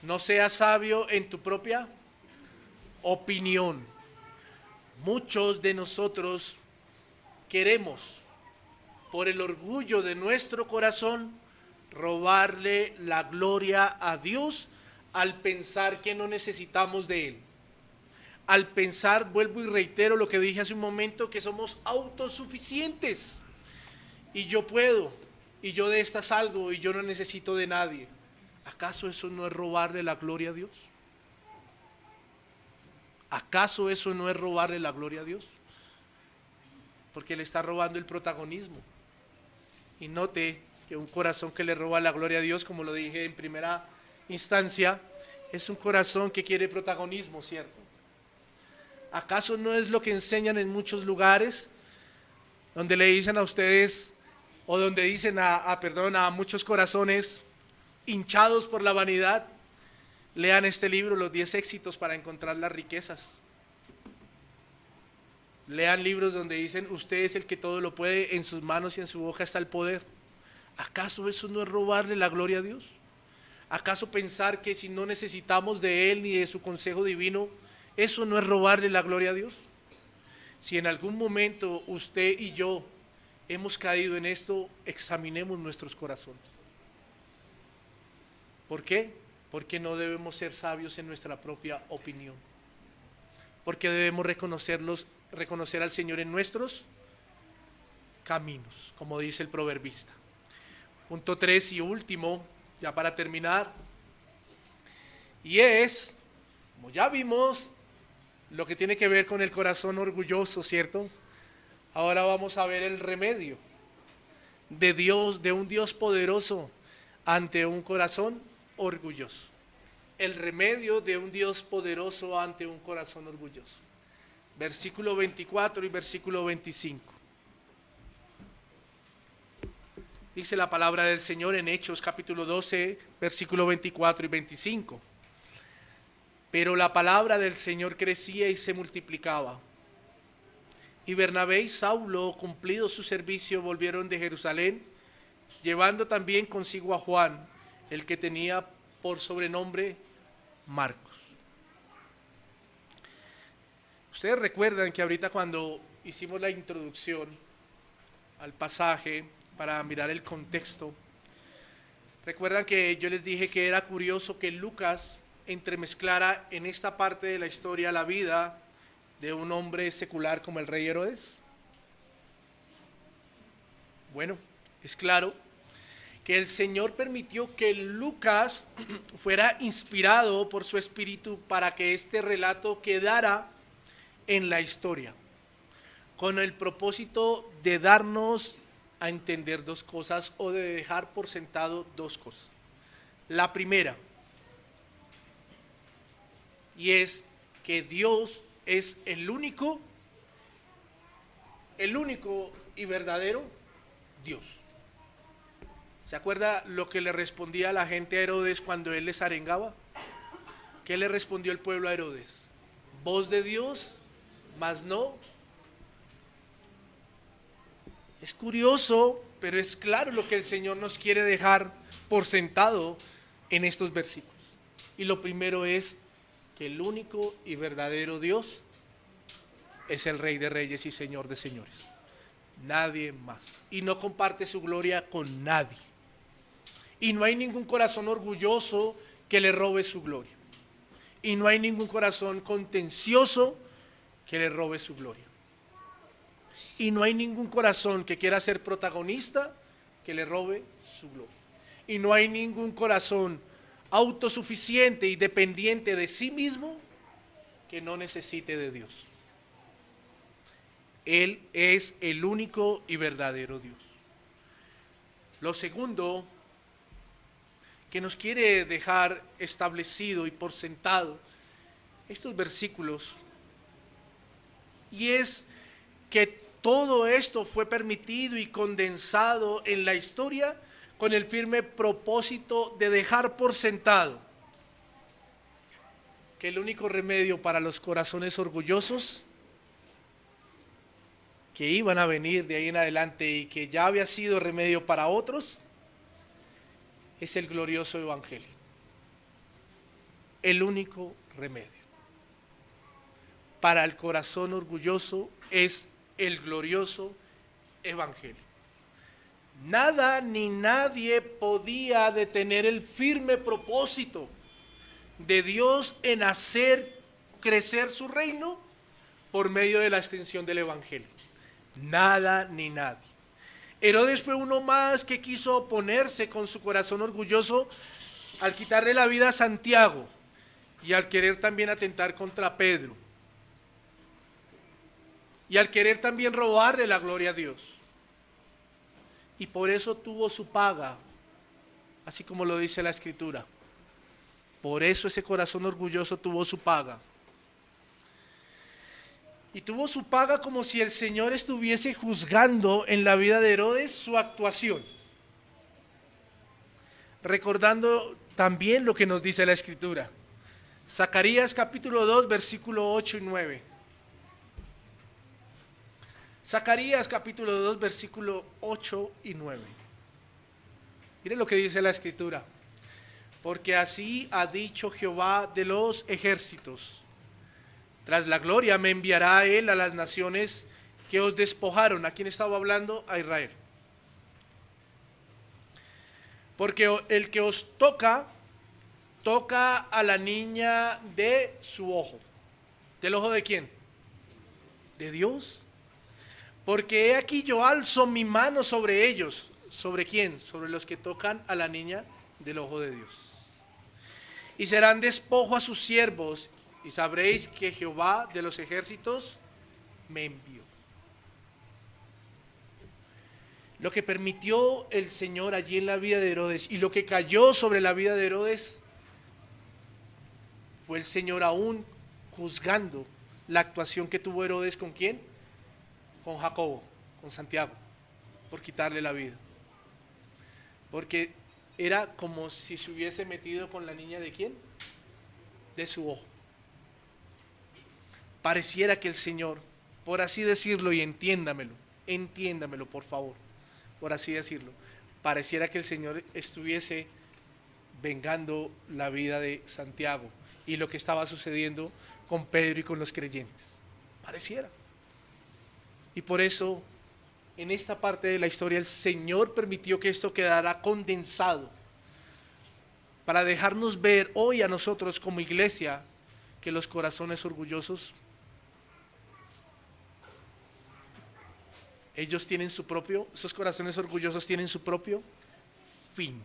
No seas sabio en tu propia opinión. Muchos de nosotros queremos, por el orgullo de nuestro corazón, robarle la gloria a Dios al pensar que no necesitamos de Él. Al pensar, vuelvo y reitero lo que dije hace un momento, que somos autosuficientes. Y yo puedo, y yo de esta salgo, y yo no necesito de nadie. ¿Acaso eso no es robarle la gloria a Dios? ¿Acaso eso no es robarle la gloria a Dios? Porque le está robando el protagonismo. Y note que un corazón que le roba la gloria a Dios, como lo dije en primera instancia, es un corazón que quiere protagonismo, ¿cierto? ¿Acaso no es lo que enseñan en muchos lugares, donde le dicen a ustedes, o donde dicen a muchos corazones hinchados por la vanidad: lean este libro, Los 10 éxitos para encontrar las riquezas? Lean libros donde dicen: usted es el que todo lo puede, en sus manos y en su boca está el poder. ¿Acaso eso no es robarle la gloria a Dios? ¿Acaso pensar que si no necesitamos de Él ni de su consejo divino, eso no es robarle la gloria a Dios? Si en algún momento usted y yo hemos caído en esto, examinemos nuestros corazones. ¿Por qué? Porque no debemos ser sabios en nuestra propia opinión. Porque debemos reconocer al Señor en nuestros caminos, como dice el proverbista. Punto 3 y último, ya para terminar, y es, como ya vimos, lo que tiene que ver con el corazón orgulloso, ¿cierto? Ahora vamos a ver el remedio de Dios, de un Dios poderoso ante un corazón orgulloso. El remedio de un Dios poderoso ante un corazón orgulloso. Versículo 24 y versículo 25. Dice la palabra del Señor en Hechos capítulo 12, versículo 24 y 25. Pero la palabra del Señor crecía y se multiplicaba. Y Bernabé y Saulo, cumplido su servicio, volvieron de Jerusalén, llevando también consigo a Juan, el que tenía por sobrenombre Marcos. Ustedes recuerdan que ahorita cuando hicimos la introducción al pasaje para mirar el contexto, recuerdan que yo les dije que era curioso que Lucas entremezclara en esta parte de la historia la vida de un hombre secular como el rey Herodes. Bueno, es claro que el Señor permitió que Lucas fuera inspirado por su espíritu para que este relato quedara en la historia, con el propósito de darnos a entender dos cosas, o de dejar por sentado dos cosas. La primera, y es que Dios es el único el único y verdadero Dios. ¿Se acuerda lo que le respondía a la gente a Herodes cuando él les arengaba? ¿Qué le respondió el pueblo a Herodes? Voz de Dios, mas no. Es curioso, pero es claro lo que el Señor nos quiere dejar por sentado en estos versículos. Y lo primero es que el único y verdadero Dios es el Rey de Reyes y Señor de Señores. Nadie más. Y no comparte su gloria con nadie. Y no hay ningún corazón orgulloso que le robe su gloria. Y no hay ningún corazón contencioso que le robe su gloria. Y no hay ningún corazón que quiera ser protagonista que le robe su gloria. Y no hay ningún corazón autosuficiente y dependiente de sí mismo que no necesite de Dios. Él es el único y verdadero Dios. Lo segundo que nos quiere dejar establecido y por sentado estos versículos, y es que todo esto fue permitido y condensado en la historia con el firme propósito de dejar por sentado que el único remedio para los corazones orgullosos que iban a venir de ahí en adelante y que ya había sido remedio para otros, es el glorioso evangelio. El único remedio para el corazón orgulloso es el glorioso evangelio. Nada ni nadie podía detener el firme propósito de Dios en hacer crecer su reino por medio de la extensión del evangelio. Nada ni nadie. Herodes fue uno más que quiso oponerse con su corazón orgulloso al quitarle la vida a Santiago y al querer también atentar contra Pedro y al querer también robarle la gloria a Dios. Y por eso tuvo su paga, así como lo dice la Escritura. Por eso ese corazón orgulloso tuvo su paga. Y tuvo su paga como si el Señor estuviese juzgando en la vida de Herodes su actuación. Recordando también lo que nos dice la Escritura. Zacarías capítulo 2, versículo 8 y 9. Zacarías capítulo 2, versículo 8 y 9. Miren lo que dice la Escritura. Porque así ha dicho Jehová de los ejércitos. Tras la gloria me enviará él a las naciones que os despojaron. ¿A quién estaba hablando? A Israel. Porque el que os toca, toca a la niña de su ojo. ¿Del ojo de quién? De Dios. Porque he aquí yo alzo mi mano sobre ellos. ¿Sobre quién? Sobre los que tocan a la niña del ojo de Dios. Y serán despojo a sus siervos, y sabréis que Jehová de los ejércitos me envió. Lo que permitió el Señor allí en la vida de Herodes y lo que cayó sobre la vida de Herodes fue el Señor aún juzgando la actuación que tuvo Herodes ¿con quién? Con Jacobo, con Santiago, por quitarle la vida. Porque era como si se hubiese metido con la niña de quién? De su ojo. Pareciera que el Señor, por así decirlo, y entiéndamelo por favor, por así decirlo, pareciera que el Señor estuviese vengando la vida de Santiago y lo que estaba sucediendo con Pedro y con los creyentes. Pareciera. Y por eso, en esta parte de la historia, el Señor permitió que esto quedara condensado para dejarnos ver hoy a nosotros como iglesia que los corazones orgullosos, esos corazones orgullosos tienen su propio fin.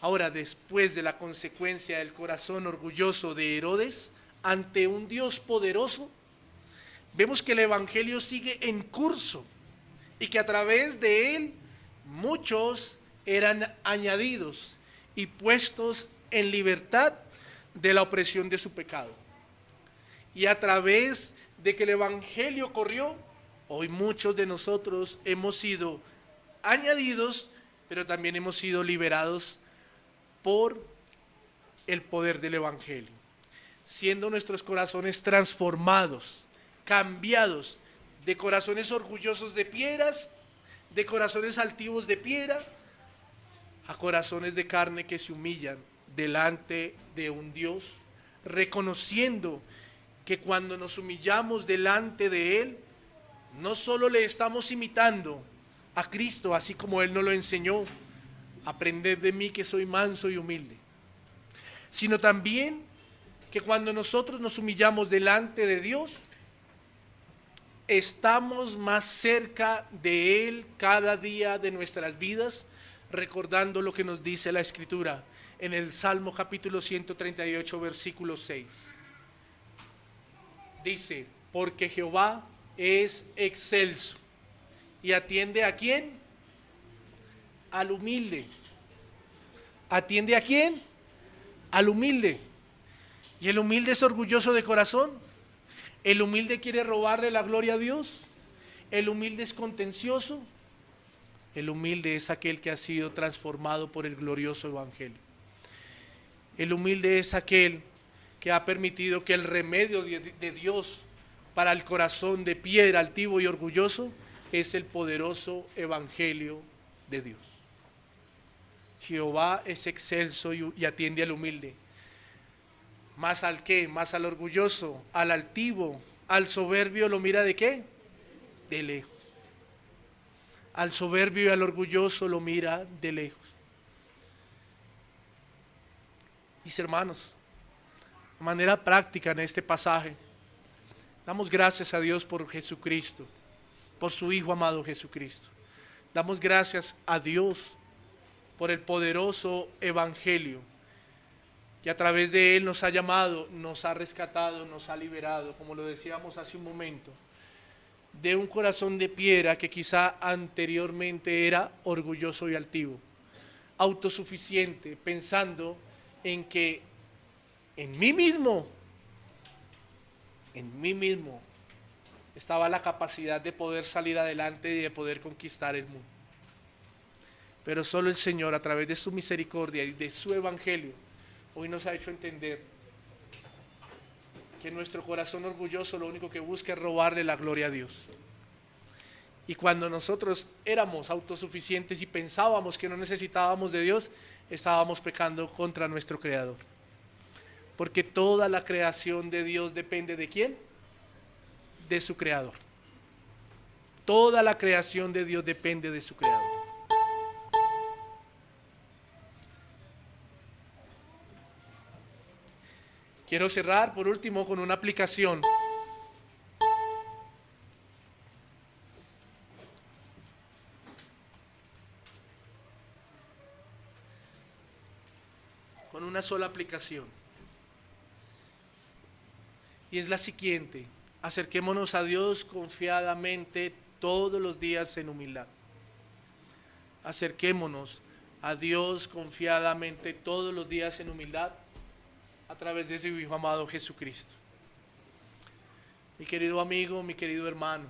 Ahora, después de la consecuencia del corazón orgulloso de Herodes ante un Dios poderoso, vemos que el evangelio sigue en curso y que a través de él muchos eran añadidos y puestos en libertad de la opresión de su pecado. Y a través de que el evangelio corrió, Hoy muchos de nosotros hemos sido añadidos, pero también hemos sido liberados por el poder del Evangelio, siendo nuestros corazones transformados, cambiados de corazones orgullosos de piedras, de corazones altivos de piedra, a corazones de carne que se humillan delante de un Dios, reconociendo que cuando nos humillamos delante de Él, no solo le estamos imitando a Cristo, así como Él nos lo enseñó, aprended de mí que soy manso y humilde, sino también que cuando nosotros nos humillamos delante de Dios, estamos más cerca de Él cada día de nuestras vidas, recordando lo que nos dice la Escritura en el Salmo capítulo 138, versículo 6. Dice, porque Jehová es excelso y atiende ¿a quién? Al humilde. ¿Atiende a quién? Al humilde. ¿Y el humilde es orgulloso de corazón? ¿El humilde quiere robarle la gloria a Dios? ¿El humilde es contencioso? El humilde es aquel que ha sido transformado por el glorioso Evangelio. El humilde es aquel que ha permitido que el remedio de Dios para el corazón de piedra, altivo y orgulloso es el poderoso Evangelio de Dios. Jehová es excelso y atiende al humilde. ¿Más al qué? Más al orgulloso, al altivo, al soberbio lo mira ¿de qué? De lejos. Al soberbio y al orgulloso lo mira de lejos. Mis hermanos, de manera práctica en este pasaje, damos gracias a Dios por Jesucristo, por su Hijo amado Jesucristo. Damos gracias a Dios por el poderoso Evangelio, que a través de Él nos ha llamado, nos ha rescatado, nos ha liberado, como lo decíamos hace un momento, de un corazón de piedra que quizá anteriormente era orgulloso y altivo, autosuficiente, pensando en que en mí mismo estaba la capacidad de poder salir adelante y de poder conquistar el mundo. Pero solo el Señor, a través de su misericordia y de su Evangelio, hoy nos ha hecho entender que nuestro corazón orgulloso lo único que busca es robarle la gloria a Dios. Y cuando nosotros éramos autosuficientes y pensábamos que no necesitábamos de Dios, estábamos pecando contra nuestro Creador. Porque toda la creación de Dios depende ¿de quién? De su Creador. Toda la creación de Dios depende de su Creador. Quiero cerrar por último con una aplicación. Con una sola aplicación. Y es la siguiente: acerquémonos a Dios confiadamente todos los días en humildad. Acerquémonos a Dios confiadamente todos los días en humildad a través de su Hijo amado Jesucristo. Mi querido amigo, mi querido hermano,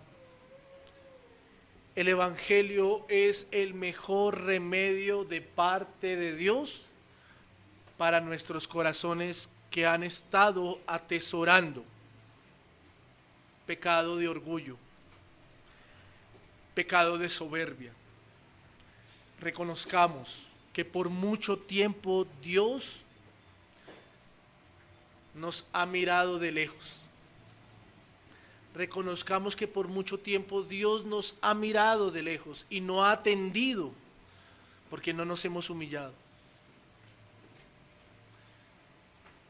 el Evangelio es el mejor remedio de parte de Dios para nuestros corazones que han estado atesorando pecado de orgullo, pecado de soberbia. Reconozcamos que por mucho tiempo Dios nos ha mirado de lejos. Reconozcamos que por mucho tiempo Dios nos ha mirado de lejos y no ha atendido porque no nos hemos humillado.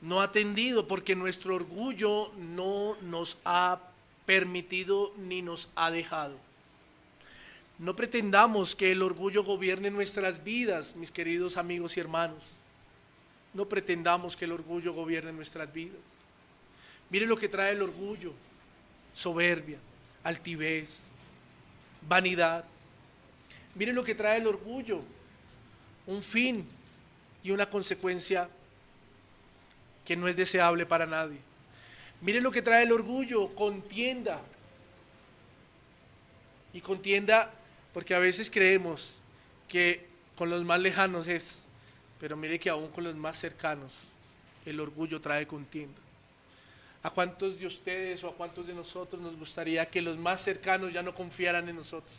No ha atendido porque nuestro orgullo no nos ha permitido ni nos ha dejado. No pretendamos que el orgullo gobierne nuestras vidas, mis queridos amigos y hermanos. No pretendamos que el orgullo gobierne nuestras vidas. Mire lo que trae el orgullo: soberbia, altivez, vanidad. Mire lo que trae el orgullo: un fin y una consecuencia que no es deseable para nadie. Mire lo que trae el orgullo: contienda, Y contienda, porque a veces creemos que con los más lejanos es, pero mire que aún con los más cercanos, el orgullo trae contienda. ¿A cuántos de ustedes o a cuántos de nosotros nos gustaría que los más cercanos ya no confiaran en nosotros?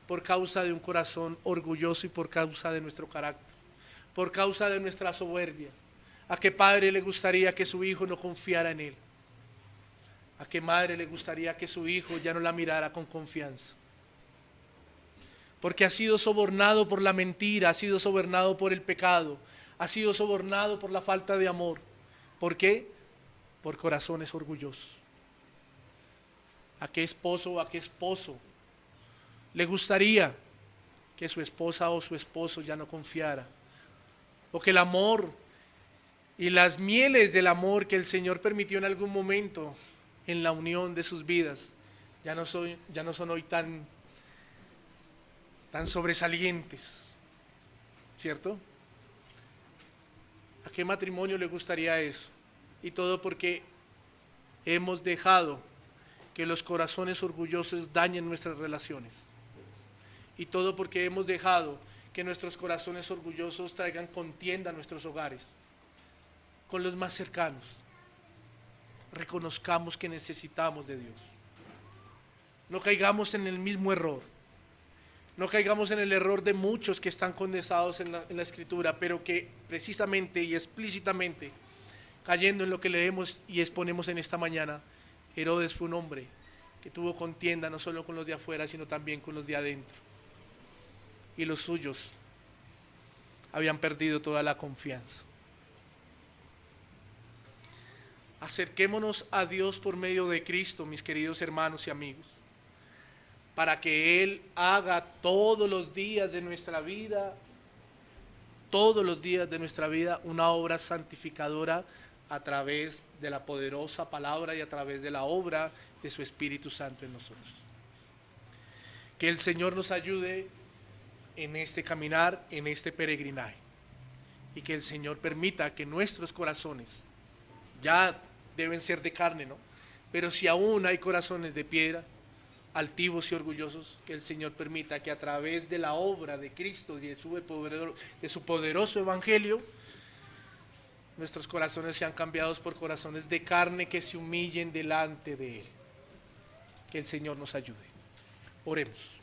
Por causa de un corazón orgulloso y por causa de nuestro carácter, por causa de nuestra soberbia. ¿A qué padre le gustaría que su hijo no confiara en él? ¿A qué madre le gustaría que su hijo ya no la mirara con confianza? Porque ha sido sobornado por la mentira, ha sido sobornado por el pecado, ha sido sobornado por la falta de amor. ¿Por qué? Por corazones orgullosos. ¿A qué esposo o a qué esposo le gustaría que su esposa o su esposo ya no confiara? O que el amor y las mieles del amor que el Señor permitió en algún momento en la unión de sus vidas ya no son hoy tan sobresalientes, ¿cierto? ¿A qué matrimonio le gustaría eso? Y todo porque hemos dejado que los corazones orgullosos dañen nuestras relaciones. Y todo porque hemos dejado que nuestros corazones orgullosos traigan contienda a nuestros hogares, con los más cercanos. Reconozcamos que necesitamos de Dios. No caigamos en el mismo error. No caigamos en el error de muchos que están condensados en la Escritura, pero que precisamente y explícitamente, cayendo en lo que leemos y exponemos en esta mañana, Herodes fue un hombre que tuvo contienda no solo con los de afuera, sino también con los de adentro. Y los suyos habían perdido toda la confianza. Acerquémonos a Dios por medio de Cristo, mis queridos hermanos y amigos, para que Él haga todos los días de nuestra vida, una obra santificadora a través de la poderosa palabra y a través de la obra de su Espíritu Santo en nosotros. Que el Señor nos ayude en este caminar, en este peregrinaje, y que el Señor permita que nuestros corazones, ya deben ser de carne, ¿no? Pero si aún hay corazones de piedra, altivos y orgullosos, que el Señor permita que a través de la obra de Cristo y de su poderoso evangelio, nuestros corazones sean cambiados por corazones de carne que se humillen delante de Él. Que el Señor nos ayude. Oremos.